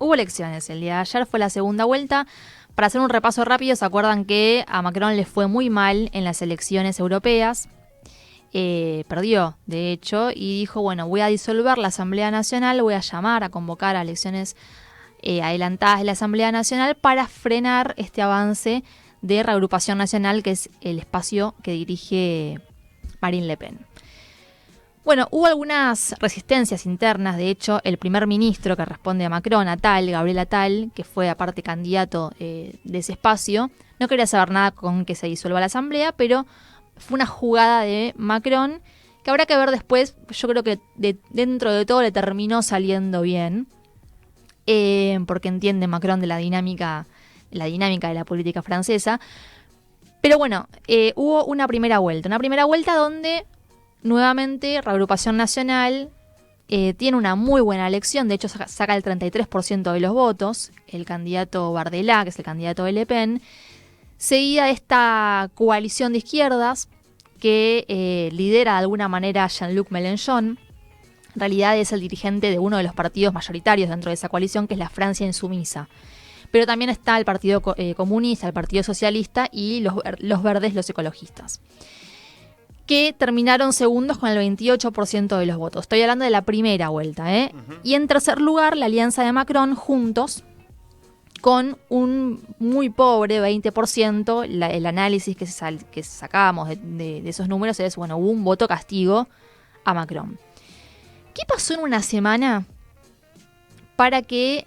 Hubo elecciones. El día de ayer fue la segunda vuelta. Para hacer un repaso rápido, ¿se acuerdan que a Macron le fue muy mal en las elecciones europeas? Perdió, de hecho, y dijo, bueno, voy a disolver la Asamblea Nacional, voy a llamar a convocar a elecciones adelantadas de la Asamblea Nacional para frenar este avance de reagrupación nacional, que es el espacio que dirige Marine Le Pen. Bueno, hubo algunas resistencias internas. De hecho, el primer ministro que responde a Macron, Gabriel Attal, que fue aparte candidato de ese espacio, no quería saber nada con que se disuelva la asamblea, pero fue una jugada de Macron que habrá que ver después. Yo creo que dentro de todo le terminó saliendo bien, porque entiende Macron de la dinámica de la política francesa. Pero bueno, hubo una primera vuelta donde nuevamente Reagrupación Nacional tiene una muy buena elección. De hecho, saca el 33% de los votos. El candidato Bardella, que es el candidato de Le Pen, seguida de esta coalición de izquierdas que lidera de alguna manera Jean-Luc Mélenchon. En realidad es el dirigente de uno de los partidos mayoritarios dentro de esa coalición, que es la Francia Insumisa. Pero también está el Partido Comunista, el Partido Socialista y los Verdes, los ecologistas, que terminaron segundos con el 28% de los votos. Estoy hablando de la primera vuelta, Uh-huh. Y en tercer lugar, la alianza de Macron, Juntos, con un muy pobre 20%. El análisis que sacábamos de esos números es, bueno, hubo un voto castigo a Macron. ¿Qué pasó en una semana para que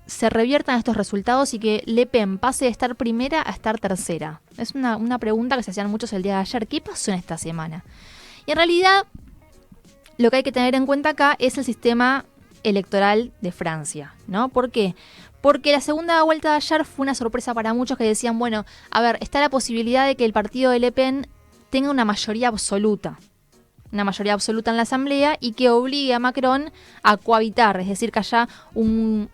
se reviertan estos resultados y que Le Pen pase de estar primera a estar tercera? Es una pregunta que se hacían muchos el día de ayer. ¿Qué pasó en esta semana? Y en realidad, lo que hay que tener en cuenta acá es el sistema electoral de Francia, ¿no? ¿Por qué? Porque la segunda vuelta de ayer fue una sorpresa para muchos que decían, bueno, a ver, está la posibilidad de que el partido de Le Pen tenga una mayoría absoluta en la asamblea y que obligue a Macron a cohabitar, es decir, que haya un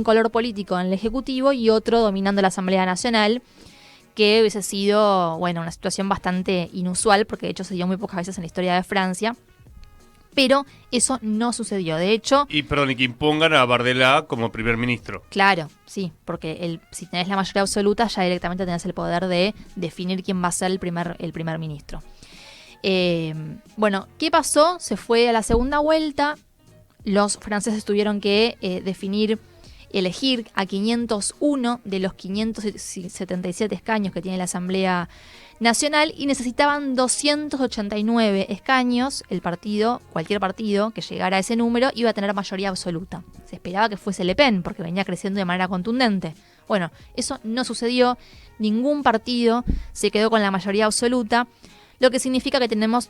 color político en el Ejecutivo y otro dominando la Asamblea Nacional, que hubiese sido, bueno, una situación bastante inusual, porque de hecho se dio muy pocas veces en la historia de Francia. Pero eso no sucedió, de hecho... Y que impongan a Bardella como primer ministro. Claro, sí, porque si tenés la mayoría absoluta ya directamente tenés el poder de definir quién va a ser el primer ministro. Bueno, ¿qué pasó? Se fue a la segunda vuelta. Los franceses tuvieron que elegir a 501 de los 577 escaños que tiene la Asamblea Nacional y necesitaban 289 escaños. Cualquier partido que llegara a ese número iba a tener mayoría absoluta. Se esperaba que fuese Le Pen porque venía creciendo de manera contundente. Bueno, eso no sucedió. Ningún partido se quedó con la mayoría absoluta, lo que significa que tenemos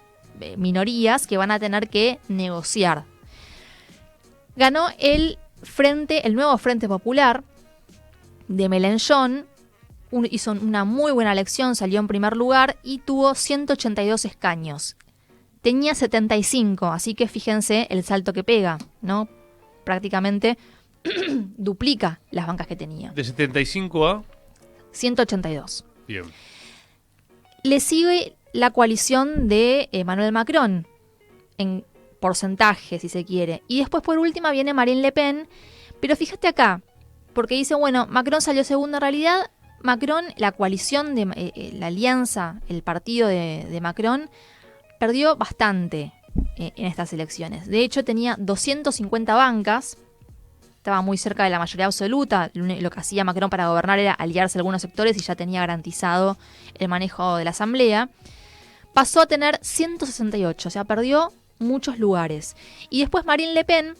minorías que van a tener que negociar. Ganó el nuevo Frente Popular de Mélenchon, hizo una muy buena elección, salió en primer lugar y tuvo 182 escaños. Tenía 75, así que fíjense el salto que pega, ¿no? Prácticamente duplica las bancas que tenía. ¿De 75 a? 182. Bien. Le sigue la coalición de Emmanuel Macron, en porcentaje, si se quiere. Y después, por última, viene Marine Le Pen. Pero fíjate acá, porque dice, bueno, Macron salió segundo. En realidad, Macron, la coalición, la alianza, el partido de Macron, perdió bastante en estas elecciones. De hecho, tenía 250 bancas. Estaba muy cerca de la mayoría absoluta. Lo que hacía Macron para gobernar era aliarse a algunos sectores y ya tenía garantizado el manejo de la asamblea. Pasó a tener 168, o sea, perdió muchos lugares. Y después Marine Le Pen,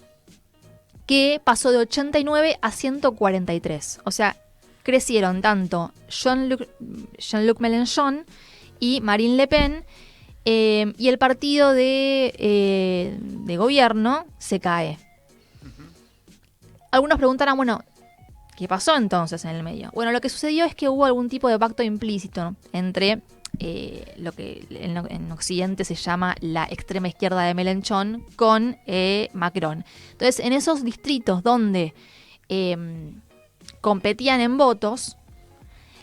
que pasó de 89 a 143. O sea, crecieron tanto Jean-Luc Mélenchon y Marine Le Pen, y el partido de gobierno se cae. Algunos preguntarán, bueno, ¿qué pasó entonces en el medio? Bueno, lo que sucedió es que hubo algún tipo de pacto implícito, ¿no?, entre lo que en Occidente se llama la extrema izquierda de Mélenchon con Macron. Entonces, en esos distritos donde competían en votos,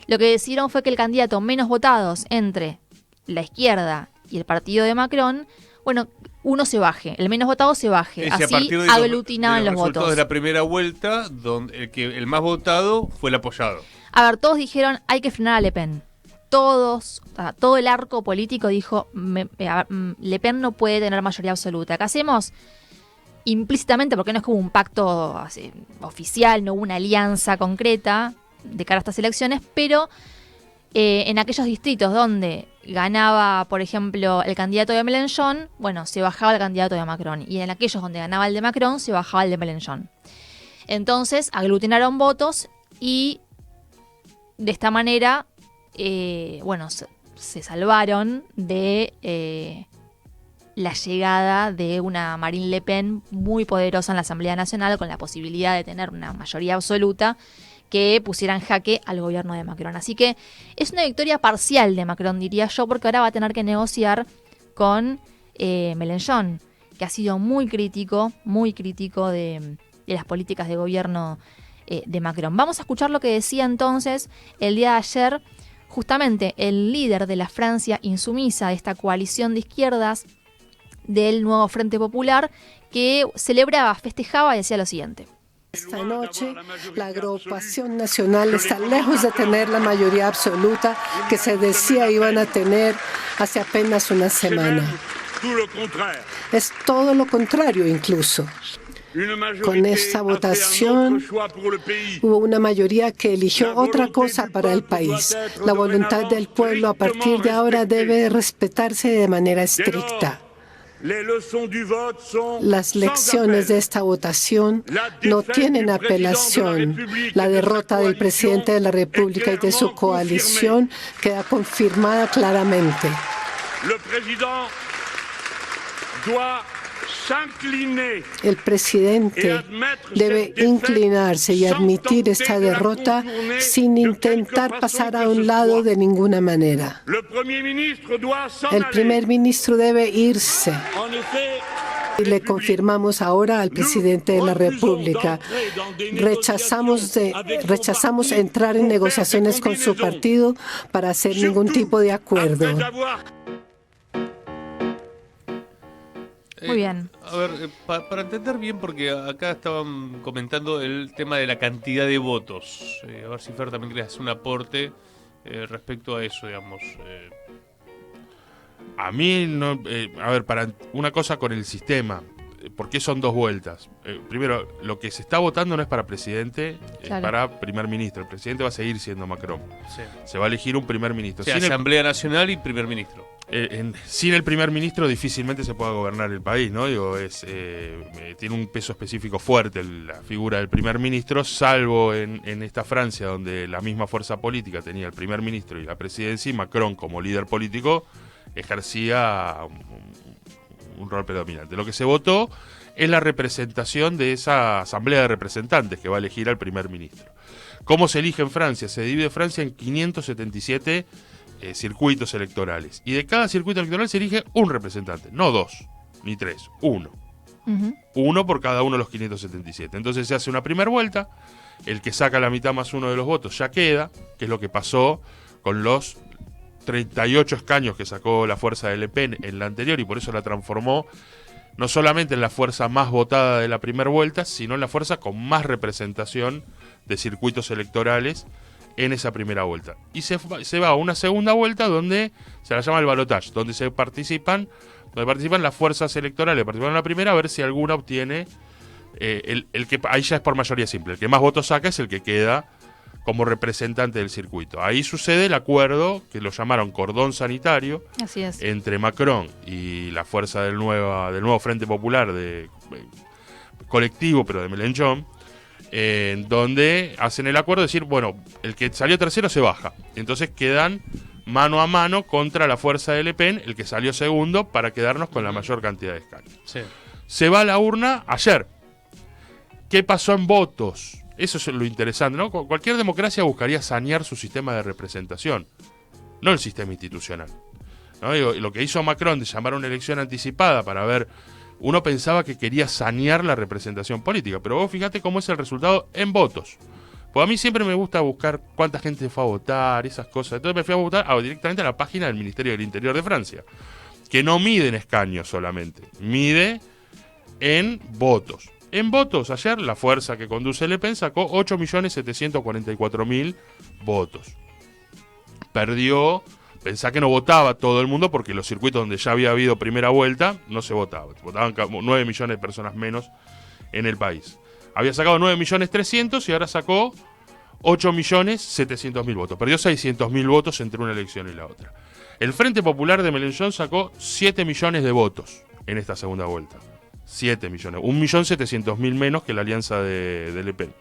lo que decidieron fue que el candidato menos votados entre la izquierda y el partido de Macron bueno, uno se baje, el menos votado se baje. Es a Así partir de aglutinaban los resultados votos. de la primera vuelta, donde el más votado fue el apoyado. A ver, todos dijeron, hay que frenar a Le Pen. Todos, todo el arco político dijo, Le Pen no puede tener mayoría absoluta. ¿Qué hacemos? Implícitamente, porque no es como un pacto así, oficial, no hubo una alianza concreta de cara a estas elecciones, pero en aquellos distritos donde ganaba, por ejemplo, el candidato de Mélenchon, bueno, se bajaba el candidato de Macron. Y en aquellos donde ganaba el de Macron, se bajaba el de Mélenchon. Entonces, aglutinaron votos y de esta manera, bueno, se salvaron de la llegada de una Marine Le Pen muy poderosa en la Asamblea Nacional, con la posibilidad de tener una mayoría absoluta que pusiera en jaque al gobierno de Macron. Así que es una victoria parcial de Macron, diría yo, porque ahora va a tener que negociar con Mélenchon, que ha sido muy crítico de las políticas de gobierno de Macron. Vamos a escuchar lo que decía entonces el día de ayer justamente el líder de la Francia insumisa, de esta coalición de izquierdas del nuevo Frente Popular, que celebraba, festejaba y decía lo siguiente. Esta noche, la agrupación nacional está lejos de tener la mayoría absoluta que se decía iban a tener hace apenas una semana. Es todo lo contrario incluso. Con esta votación hubo una mayoría que eligió otra cosa para el país. La voluntad del pueblo a partir de ahora debe respetarse de manera estricta. Las lecciones de esta votación no tienen apelación. La derrota del presidente de la República y de su coalición queda confirmada claramente. El presidente debe inclinarse y admitir esta derrota sin intentar pasar a un lado de ninguna manera. El primer ministro debe irse. Y le confirmamos ahora al presidente de la República. Rechazamos entrar en negociaciones con su partido para hacer ningún tipo de acuerdo. Muy bien. A ver, para entender bien, porque acá estaban comentando el tema de la cantidad de votos. A ver si Fer también quería hacer un aporte respecto a eso, digamos. A mí, no, a ver, para una cosa con el sistema, ¿por qué son dos vueltas? Primero, lo que se está votando no es para presidente, Claro. es para primer ministro. El presidente va a seguir siendo Macron. Sí. Se va a elegir un primer ministro. O sea, Asamblea Nacional y primer ministro. Sin el primer ministro difícilmente se pueda gobernar el país, ¿no? Digo, tiene un peso específico fuerte la figura del primer ministro, salvo en esta Francia, donde la misma fuerza política tenía el primer ministro y la presidencia, y Macron, como líder político, ejercía un rol predominante. Lo que se votó es la representación de esa asamblea de representantes que va a elegir al primer ministro. ¿Cómo se elige en Francia? Se divide Francia en 577 circuitos electorales. Y de cada circuito electoral se elige un representante, no dos, ni tres, uno. Uh-huh. Uno por cada uno de los 577. Entonces se hace una primera vuelta, el que saca la mitad más uno de los votos ya queda, que es lo que pasó con los 38 escaños que sacó la fuerza de Le Pen en la anterior, y por eso la transformó no solamente en la fuerza más votada de la primera vuelta, sino en la fuerza con más representación de circuitos electorales en esa primera vuelta. Y se va a una segunda vuelta donde se la llama el balotage, donde participan las fuerzas electorales, participan en la primera, a ver si alguna obtiene el que ahí ya es por mayoría simple, el que más votos saca es el que queda como representante del circuito. Ahí sucede el acuerdo que lo llamaron cordón sanitario. Así es. Entre Macron y la fuerza del nuevo Frente Popular colectivo, pero de Mélenchon, donde hacen el acuerdo de decir, bueno, el que salió tercero se baja. Entonces quedan mano a mano contra la fuerza de Le Pen, el que salió segundo, para quedarnos con la mayor cantidad de escaños. Sí. Se va a la urna ayer. ¿Qué pasó en votos? Eso es lo interesante, ¿no? Cualquier democracia buscaría sanear su sistema de representación, no el sistema institucional, ¿no? Digo, lo que hizo Macron de llamar a una elección anticipada para ver, uno pensaba que quería sanear la representación política, pero vos fíjate cómo es el resultado en votos. Pues a mí siempre me gusta buscar cuánta gente fue a votar, esas cosas. Entonces me fui a votar directamente a la página del Ministerio del Interior de Francia, que no mide en escaños solamente, mide en votos. En votos, ayer la fuerza que conduce Le Pen sacó 8.744.000 votos. Perdió, pensá que no votaba todo el mundo porque los circuitos donde ya había habido primera vuelta no se votaba. Votaban 9 millones de personas menos en el país. Había sacado 9.300.000 y ahora sacó 8.700.000 votos. Perdió 600.000 votos entre una elección y la otra. El Frente Popular de Mélenchon sacó 7 millones de votos en esta segunda vuelta. 7 millones. 1.700.000 menos que la alianza de Le Pen.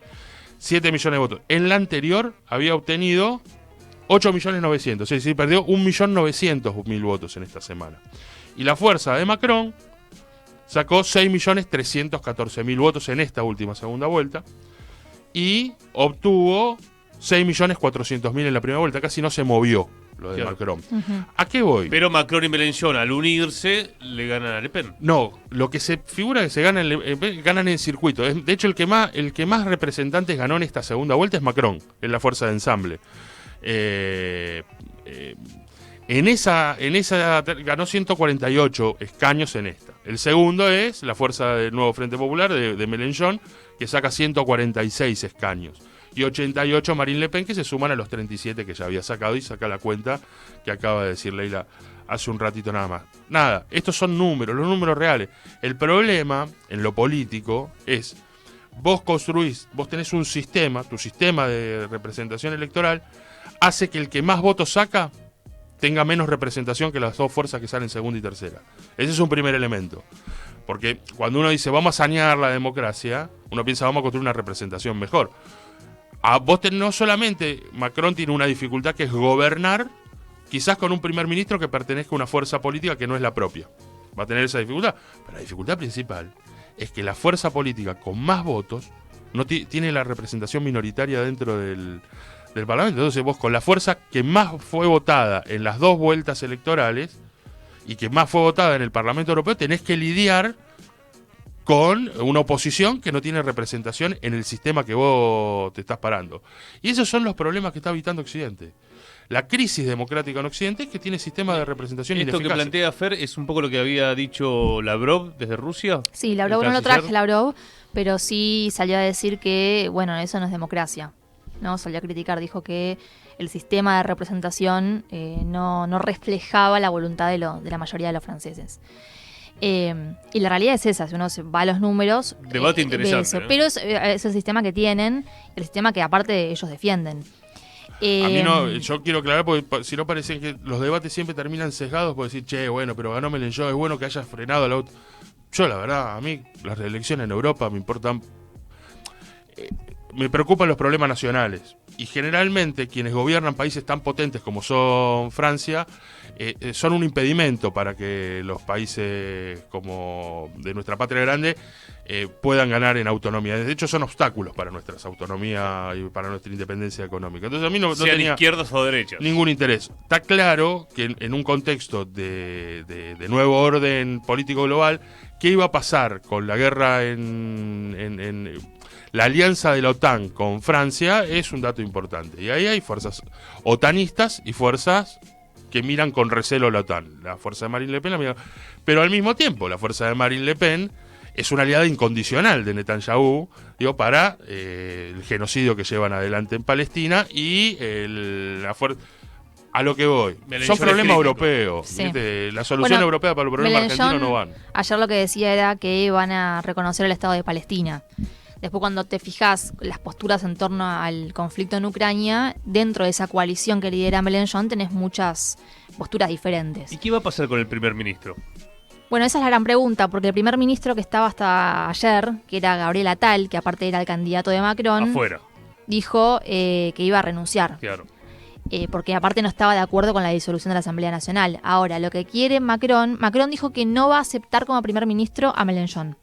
7 millones de votos. En la anterior había obtenido 8.900.000. Es decir, perdió 1.900.000 votos en esta semana. Y la fuerza de Macron sacó 6.314.000 votos en esta última segunda vuelta. Y obtuvo 6.400.000 en la primera vuelta. Casi no se movió lo de Macron. ¿A qué voy? Pero Macron y Mélenchon, al unirse, le ganan a Le Pen. No, lo que se figura que se gana ganan en circuito. De hecho, el que más representantes ganó en esta segunda vuelta es Macron, en la fuerza de ensamble. En esa ganó 148 escaños en esta. El segundo es la fuerza del Nuevo Frente Popular de Mélenchon, que saca 146 escaños. Y 88 Marine Le Pen, que se suman a los 37 que ya había sacado, y saca la cuenta que acaba de decir Leila hace un ratito nada más. Nada, estos son números, los números reales. El problema en lo político es, vos tenés un sistema, tu sistema de representación electoral hace que el que más votos saca tenga menos representación que las dos fuerzas que salen segunda y tercera. Ese es un primer elemento. Porque cuando uno dice vamos a sanear la democracia, uno piensa vamos a construir una representación mejor. No solamente Macron tiene una dificultad que es gobernar, quizás con un primer ministro que pertenezca a una fuerza política que no es la propia. Va a tener esa dificultad. Pero la dificultad principal es que la fuerza política con más votos no tiene la representación minoritaria dentro del Parlamento. Entonces vos con la fuerza que más fue votada en las dos vueltas electorales y que más fue votada en el Parlamento Europeo, tenés que lidiar con una oposición que no tiene representación en el sistema que vos te estás parando. Y esos son los problemas que está habitando Occidente. La crisis democrática en Occidente es que tiene sistema de representación ineficaces. Esto que plantea Fer es un poco lo que había dicho Lavrov desde Rusia. Sí, Lavrov no lo traje, Lavrov, pero sí salió a decir que, bueno, eso no es democracia, ¿no? Salió a criticar, dijo que el sistema de representación no reflejaba la voluntad de la mayoría de los franceses. Y la realidad es esa, si uno va a los números, debate interesante, eso, ¿no? pero es el sistema que tienen, el sistema que aparte ellos defienden. A mí no, yo quiero aclarar porque si no parece que los debates siempre terminan sesgados por decir, che, bueno, pero ganó Mélenchon, es bueno que haya frenado la otra. Yo la verdad, a mí las reelecciones en Europa me importan, me preocupan los problemas nacionales. Y generalmente quienes gobiernan países tan potentes como son Francia, son un impedimento para que los países como de nuestra patria grande puedan ganar en autonomía. De hecho, son obstáculos para nuestras autonomías y para nuestra independencia económica. Entonces, a mí no tenía izquierdas o derechas ningún interés. Está claro que en un contexto de nuevo orden político global, ¿qué iba a pasar con la guerra en la alianza de la OTAN con Francia? Es un dato importante. Y ahí hay fuerzas otanistas y fuerzas que miran con recelo a la OTAN. La fuerza de Marine Le Pen la mira. Pero al mismo tiempo, la fuerza de Marine Le Pen es una aliada incondicional de Netanyahu, para el genocidio que llevan adelante en Palestina y a lo que voy. Son problemas europeos. Sí. La solución europea para los problemas Mélenchon, argentinos no van. Ayer lo que decía era que van a reconocer el Estado de Palestina. Después, cuando te fijas las posturas en torno al conflicto en Ucrania, dentro de esa coalición que lidera Mélenchon tenés muchas posturas diferentes. ¿Y qué va a pasar con el primer ministro? Bueno, esa es la gran pregunta, porque el primer ministro que estaba hasta ayer, que era Gabriel Attal, que aparte era el candidato de Macron, Afuera. dijo que iba a renunciar. Claro. Porque aparte no estaba de acuerdo con la disolución de la Asamblea Nacional. Ahora, lo que quiere Macron dijo que no va a aceptar como primer ministro a Mélenchon.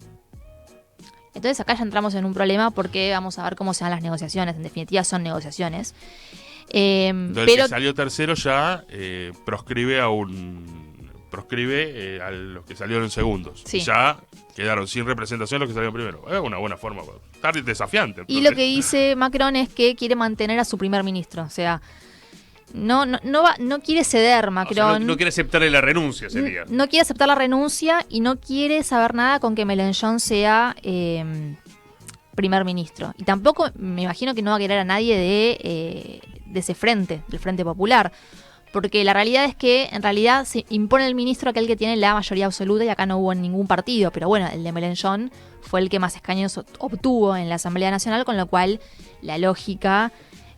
Entonces acá ya entramos en un problema porque vamos a ver cómo se dan las negociaciones. En definitiva son negociaciones. Entonces pero el que salió tercero ya proscribe a los que salieron segundos. Sí. Ya quedaron sin representación los que salieron primero. Es una buena forma. Estar desafiante. Y lo que dice Macron es que quiere mantener a su primer ministro. O sea, no quiere ceder Macron. O sea, no quiere aceptarle la renuncia, sería. No quiere aceptar la renuncia y no quiere saber nada con que Mélenchon sea primer ministro. Y tampoco me imagino que no va a querer a nadie de ese frente, del Frente Popular. Porque la realidad es que en realidad se impone el ministro aquel que tiene la mayoría absoluta y acá no hubo ningún partido. Pero bueno, el de Mélenchon fue el que más escaños obtuvo en la Asamblea Nacional, con lo cual la lógica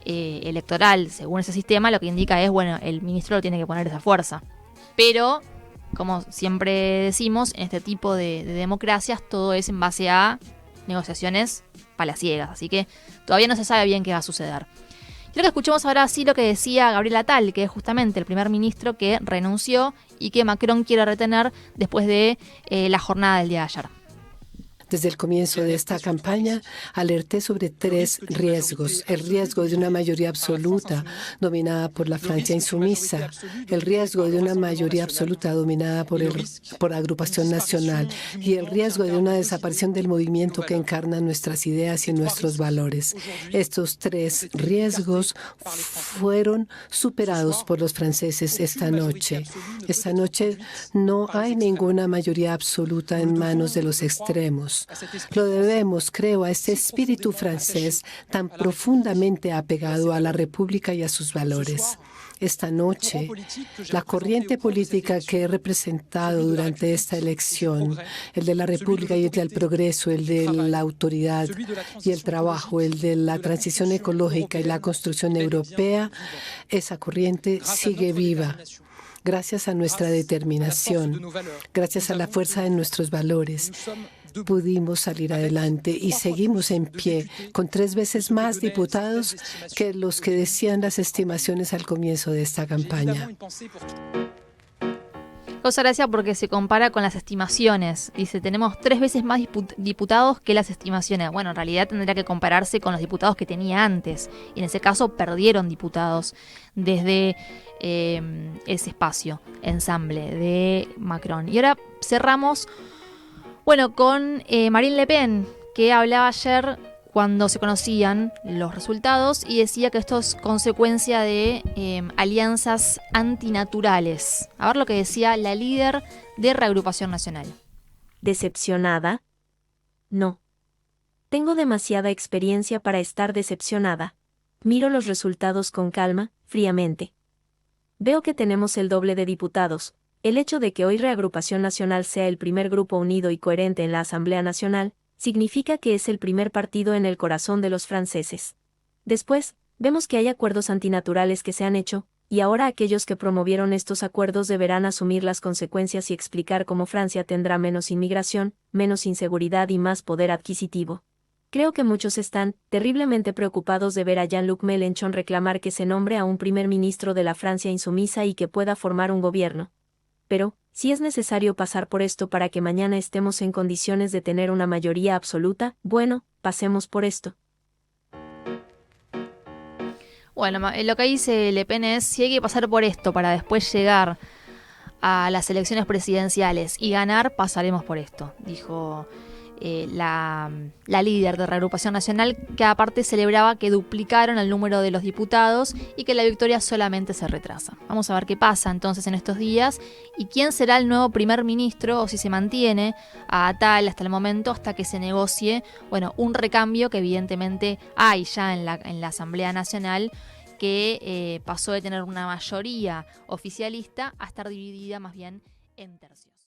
electoral, según ese sistema, lo que indica es, bueno, el ministro lo tiene que poner esa fuerza. Pero, como siempre decimos, en este tipo de democracias todo es en base a negociaciones palaciegas. Así que todavía no se sabe bien qué va a suceder. Quiero que escuchemos ahora sí lo que decía Gabriel Attal, que es justamente el primer ministro que renunció y que Macron quiere retener después de la jornada del día de ayer. Desde el comienzo de esta campaña alerté sobre 3 riesgos. El riesgo de una mayoría absoluta dominada por la Francia insumisa, el riesgo de una mayoría absoluta dominada por Agrupación Nacional y el riesgo de una desaparición del movimiento que encarna nuestras ideas y nuestros valores. Estos 3 riesgos fueron superados por los franceses esta noche. Esta noche no hay ninguna mayoría absoluta en manos de los extremos. Lo debemos, creo, a este espíritu francés tan profundamente apegado a la República y a sus valores. Esta noche, la corriente política que he representado durante esta elección, el de la República y el del progreso, el de la autoridad y el trabajo, el de la transición ecológica y la construcción europea, esa corriente sigue viva. Gracias a nuestra determinación, gracias a la fuerza de nuestros valores, pudimos salir adelante y seguimos en pie con 3 veces más diputados que los que decían las estimaciones al comienzo de esta campaña. Cosa gracia porque se compara con las estimaciones. Dice, tenemos 3 veces más diputados que las estimaciones. Bueno, en realidad tendría que compararse con los diputados que tenía antes. Y en ese caso perdieron diputados desde ese espacio, ensamble de Macron. Y ahora cerramos, bueno, con Marine Le Pen, que hablaba ayer cuando se conocían los resultados y decía que esto es consecuencia de alianzas antinaturales. A ver lo que decía la líder de Reagrupación Nacional. ¿Decepcionada? No. Tengo demasiada experiencia para estar decepcionada. Miro los resultados con calma, fríamente. Veo que tenemos el doble de diputados. El hecho de que hoy Reagrupación Nacional sea el primer grupo unido y coherente en la Asamblea Nacional significa que es el primer partido en el corazón de los franceses. Después, vemos que hay acuerdos antinaturales que se han hecho, y ahora aquellos que promovieron estos acuerdos deberán asumir las consecuencias y explicar cómo Francia tendrá menos inmigración, menos inseguridad y más poder adquisitivo. Creo que muchos están terriblemente preocupados de ver a Jean-Luc Mélenchon reclamar que se nombre a un primer ministro de la Francia insumisa y que pueda formar un gobierno. Pero, si es necesario pasar por esto para que mañana estemos en condiciones de tener una mayoría absoluta, bueno, pasemos por esto. Bueno, lo que dice Le Pen es, si hay que pasar por esto para después llegar a las elecciones presidenciales y ganar, pasaremos por esto, dijo la líder de Reagrupación Nacional, que aparte celebraba que duplicaron el número de los diputados y que la victoria solamente se retrasa. Vamos a ver qué pasa entonces en estos días y quién será el nuevo primer ministro o si se mantiene a Attal hasta el momento, hasta que se negocie, bueno, un recambio que evidentemente hay ya en la Asamblea Nacional, que pasó de tener una mayoría oficialista a estar dividida más bien en tercios.